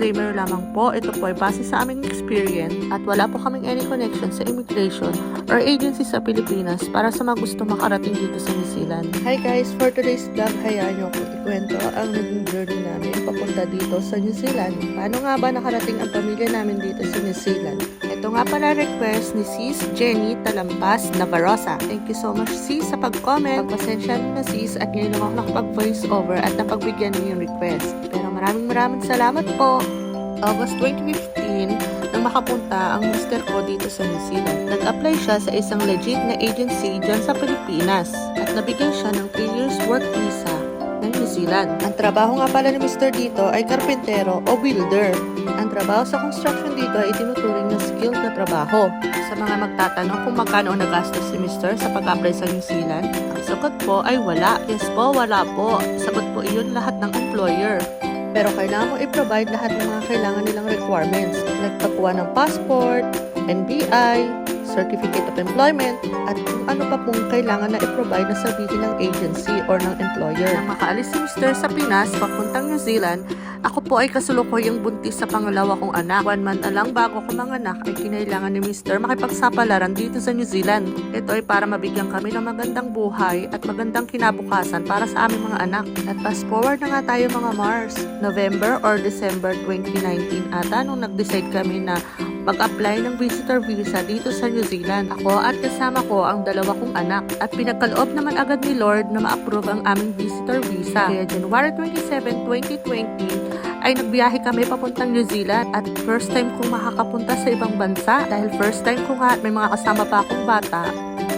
disclaimer lamang po, ito po ay base sa aming experience at wala po kaming any connection sa immigration or agency sa Pilipinas para sa mga gusto makarating dito sa New Zealand. Hi guys! For today's vlog, hayaan nyo kung ikwento ang naging journey namin papunta dito sa New Zealand. Paano nga ba nakarating ang pamilya namin dito sa New Zealand? Ito nga pala request ni Sis Jenny Talampas Navarrosa. Thank you so much sis sa pag-comment. Pagpasensya na sis at ngayon lang ako nakapag-voice over at napagbigyan niyo yung request. Pero maraming salamat po. August 2015, nang makapunta ang mister ko dito sa New Zealand. Nag-apply siya sa isang legit na agency dyan sa Pilipinas at nabigyan siya ng 3 years work visa ng New Zealand. Ang trabaho nga pala ni mister dito ay karpentero o builder. Ang trabaho sa construction dito ay tinuturing na skilled na trabaho. Sa mga magtatanong kung magkano ang nagastos si mister sa pag-apply sa New Zealand, ang sagot po ay wala. Yes po, wala po. Sagot po iyon lahat ng employer. Pero kailangan mo i-provide lahat ng mga kailangan nilang requirements like pagkuha ng passport, NBI, Certificate of Employment, at kung ano pa pong kailangan na i-provide na sabihin ng agency or ng employer. Nang makaalis si Mr. sa Pinas, papuntang New Zealand, ako po ay kasulukuyang buntis sa pangalawa kong anak. 1 month na lang bago ko manganak ay kinailangan ni Mr. makipagsapalaran dito sa New Zealand. Ito ay para mabigyan kami ng magandang buhay at magandang kinabukasan para sa aming mga anak. At fast forward na nga tayo mga Mars. November or December 2019 ata nung nag-decide kami na mag-apply ng visitor visa dito sa New Zealand. Ako at kasama ko ang 2 kong anak at pinagkaloob naman agad ni Lord na ma-approve ang aming visitor visa. Kaya January 27, 2020 ay nagbiyahe kami papuntang New Zealand at first time kong makakapunta sa ibang bansa dahil first time ko nga at may mga kasama pa akong bata.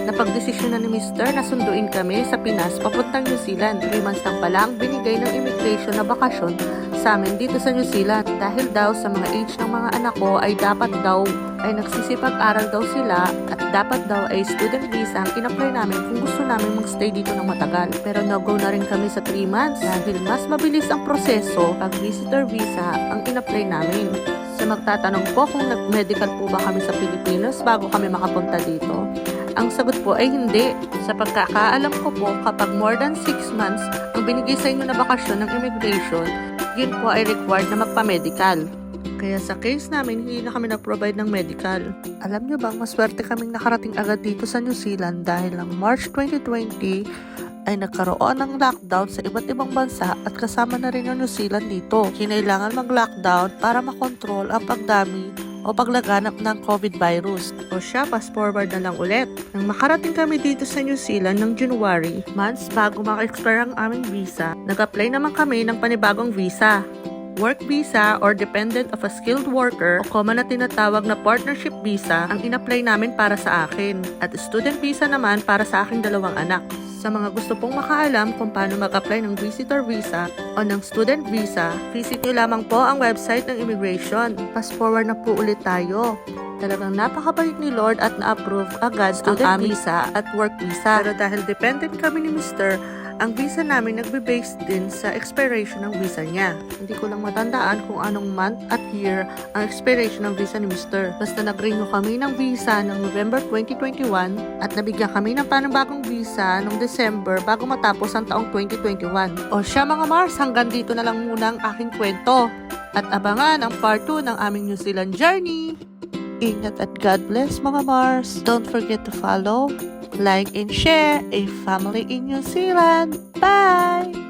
Napagdesisyon na ni Mr. na sunduin kami sa Pinas papuntang New Zealand. 3 months lang pala ang binigay ng immigration na bakasyon sa amin dito sa New Zealand dahil daw sa mga age ng mga anak ko ay dapat daw ay nagsisipag-aral daw sila at dapat daw ay student visa ang in-apply namin kung gusto namin magstay dito ng matagal. Pero no-go na rin kami sa 3 months dahil mas mabilis ang proseso pag visitor visa ang in-apply namin. Sa magtatanong po kung nag-medical po ba kami sa Pilipinas bago kami makapunta dito, ang sagot po ay hindi. Sa pagkakaalam ko po, kapag more than 6 months ang binigay sa inyo na bakasyon ng immigration, yun po ay required na magpa-medical. Kaya sa case namin, hindi na kami nag-provide ng medical. Alam nyo bang maswerte kaming nakarating agad dito sa New Zealand dahil ng March 2020 ay nagkaroon ng lockdown sa iba't ibang bansa at kasama na rin ang New Zealand dito. Kinailangan mag-lockdown para makontrol ang pagdami o paglaganap ng COVID virus. O siya, fast forward na lang ulit. Nang makarating kami dito sa New Zealand ng January, months bago maka-expire ang aming visa, nag-apply naman kami ng panibagong visa. Work visa or dependent of a skilled worker o common na tinatawag na partnership visa ang in-apply namin para sa akin. At student visa naman para sa aking 2 anak. Sa mga gusto pong makaalam kung paano mag-apply ng visitor visa o ng student visa, visit nyo lamang po ang website ng immigration. Fast forward na po ulit tayo. Talagang napakabait ni Lord at na-approve agad student visa at work visa. Pero dahil dependent kami ni Mr., ang visa namin nagbe-base din sa expiration ng visa niya. Hindi ko lang matandaan kung anong month at year ang expiration ng visa ni Mr. Basta nag-renew kami ng visa ng November 2021 at nabigyan kami ng panibagong visa noong December bago matapos ang taong 2021. O siya mga Mars, hanggang dito na lang muna ang aking kwento. At abangan ang part 2 ng aming New Zealand journey. Ingat at God bless mga Mars. Don't forget to follow, like and share a family in New Zealand. Bye!